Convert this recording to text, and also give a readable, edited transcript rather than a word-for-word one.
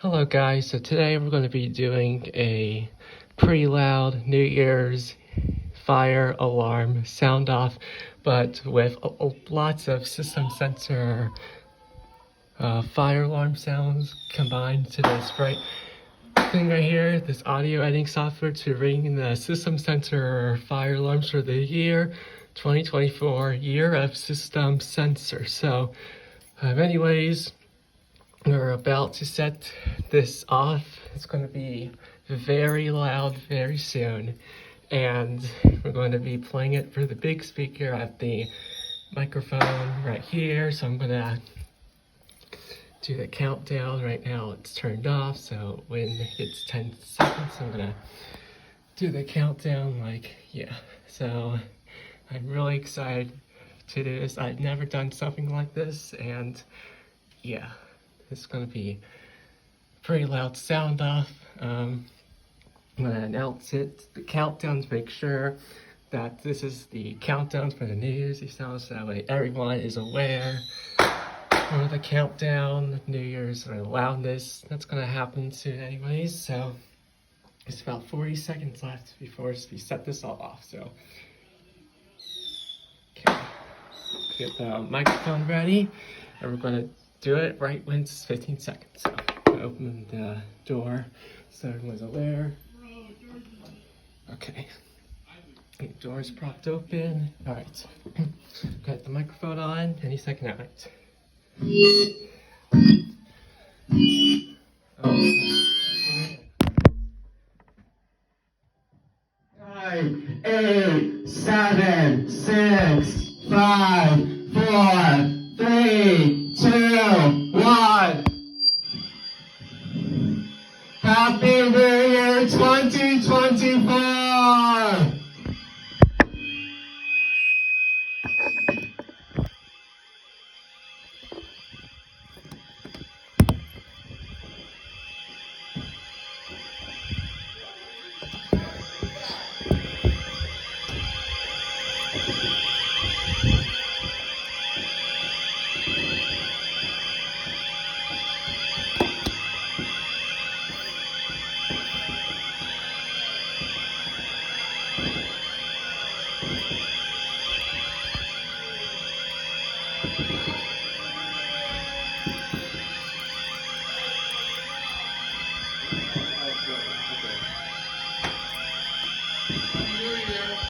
Hello guys, so today we're going to be doing a pretty loud New Year's fire alarm sound off, but with lots of system sensor fire alarm sounds combined to this right thing right here, this audio editing software to ring the system sensor fire alarms for the year 2024, year of system sensor. So anyways, we're about to set this off. It's going to be very loud very soon, and we're going to be playing it for the big speaker at the microphone right here. So I'm going to do the countdown. Right now it's turned off, so when it's 10 seconds I'm going to do the countdown. So I'm really excited to do this. I've never done something like this, and yeah, it's going to be pretty loud sound off. I'm going to announce it, the countdown, to make sure that this is the countdown for the New Year's Eve sound, so that way everyone is aware for the countdown, New Year's loudness. That's going to happen soon anyways, so it's about 40 seconds left before we set this all off. So okay, get the microphone ready, and we're going to do it right when it's 15 seconds. So open the door so everyone's aware. Okay, the door's propped open. All right, got the microphone on. Any second now. Right. Nine, 8, 7, 6, 5, 4, 3, 2, 1. Happy New Year 2024!